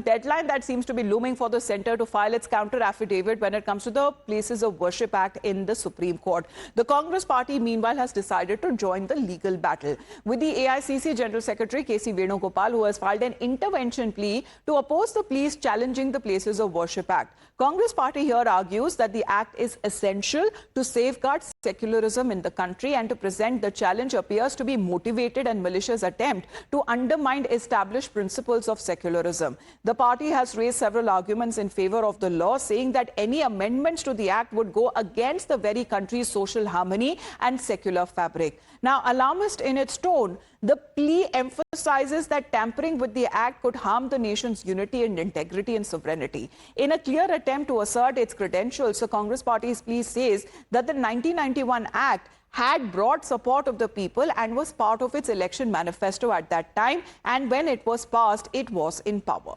deadline that seems to be looming for the centre to file its counter affidavit when it comes to the Places of Worship Act in the Supreme Court. The Congress party, meanwhile, has decided to join the legal battle with the AICC General Secretary KC Venugopal, who has filed an intervention plea to oppose the pleas challenging the Places of Worship Act. Congress party here argues that the act is essential to safeguard secularism in the country, and to present the challenge appears to be motivated and malicious attempt to undermine established principles of secularism. The party has raised several arguments in favor of the law, saying that any amendments to the act would go against the very country's social harmony and secular fabric. Now, alarmist in its tone, the plea emphasizes that tampering with the act could harm the nation's unity and integrity and sovereignty. In a clear attempt to assert its credentials, the Congress party's plea says that the 1991 Act had broad support of the people and was part of its election manifesto at that time, and when it was passed, it was in power.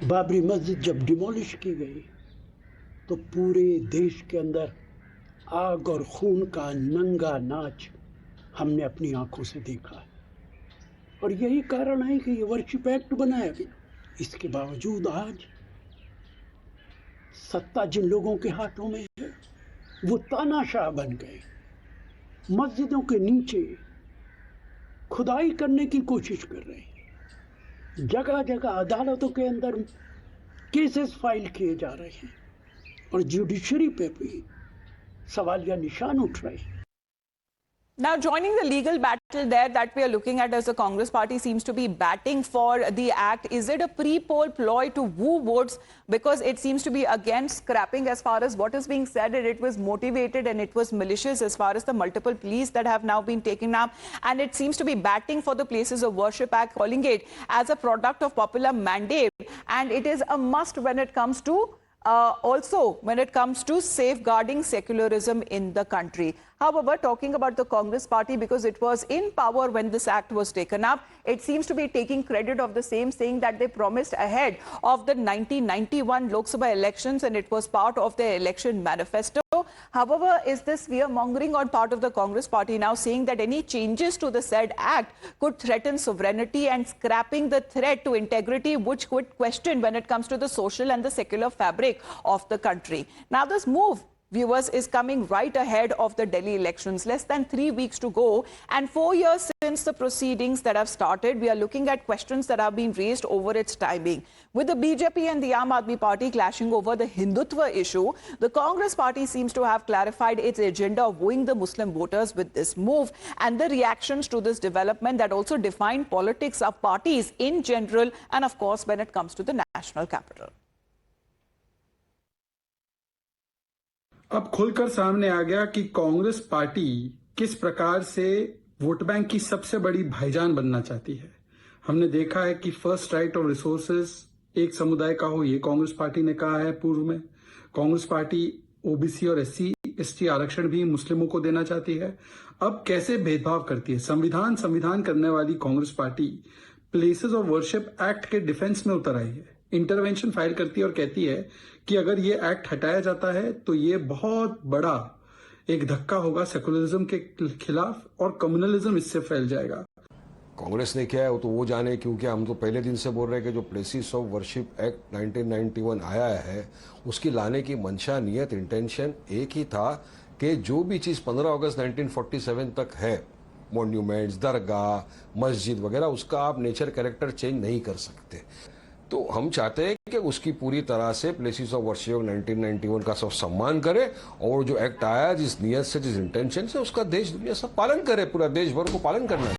Babri मस्जिद जब demolish की गई तो पूरे देश के अंदर आग और खून का नंगा नाच हमने अपनी आंखों से देखा, और यही कारण है कि ये वर्शिप एक्ट बनाया गया। इसके बावजूद आज सत्ता जिन लोगों के हाथों में है वो तानाशाह बन गए, मस्जिदों के नीचे खुदाई करने की कोशिश कर रहे हैं, जगह जगह अदालतों के अंदर केसेस फाइल किए जा रहे हैं और जुडिशरी पे भी सवालिया निशान उठ रहे हैं। Now, joining the legal battle there that we are looking at as the Congress party seems to be batting for the act. Is it a pre-poll ploy to woo votes? Because it seems to be against scrapping as far as what is being said, and it was motivated and it was malicious as far as the multiple pleas that have now been taken up. And it seems to be batting for the Places of Worship Act, calling it as a product of popular mandate. And it is a must when it comes to also when it comes to safeguarding secularism in the country. However, talking about the Congress party, because it was in power when this act was taken up, it seems to be taking credit of the same, saying that they promised ahead of the 1991 Lok Sabha elections and it was part of their election manifesto. However, is this fear-mongering on part of the Congress party now, saying that any changes to the said act could threaten sovereignty and scrapping the threat to integrity, which could question when it comes to the social and the secular fabric of the country? Now, this move, viewers, is coming right ahead of the Delhi elections. Less than 3 weeks to go, and 4 years since the proceedings that have started, we are looking at questions that have been raised over its timing. With the BJP and the Aam Aadmi Party clashing over the Hindutva issue, the Congress party seems to have clarified its agenda of wooing the Muslim voters with this move, and the reactions to this development that also define politics of parties in general, and of course when it comes to the national capital. अब खुलकर सामने आ गया कि Congress party किस प्रकार से vote bank की सबसे बड़ी भाईजान बनना चाहती है। हमने देखा है कि फर्स्ट राइट ऑफ रिसोर्सेज एक समुदाय का हो, ये कांग्रेस पार्टी ने कहा है पूर्व में। कांग्रेस पार्टी ओबीसी और एससी एसटी आरक्षण भी मुस्लिमों को देना चाहती है। अब कैसे भेदभाव करती है। संविधान करने वाली Congress party places of worship act के डिफेंस में उतर आई है, इंटरवेंशन फाइल करती है और कहती है कि अगर ये एक्ट हटाया जाता है तो ये बहुत बड़ा एक धक्का होगा सेकुलरिज्म के खिलाफ और कम्युनलिज्म इससे फैल जाएगा। कांग्रेस ने किया है वो तो वो जाने, क्योंकि हम तो पहले दिन से बोल रहे हैं कि जो प्लेसेस ऑफ वर्शिप एक्ट 1991 आया है उसकी लाने की मंशा, नियत, इंटेंशन एक ही था कि जो भी चीज़ 15 अगस्त 1947 तक है, मॉन्यूमेंट्स, दरगाह, मस्जिद वगैरह, उसका आप नेचर कैरेक्टर चेंज नहीं कर सकते। तो हम चाहते हैं कि उसकी पूरी तरह से प्लेसेस ऑफ वर्शिप 1991 का सब सम्मान करे, और जो एक्ट आया जिस नियत से, जिस इंटेंशन से, उसका देश दुनिया सब पालन करे, पूरा देश भर को पालन करना है।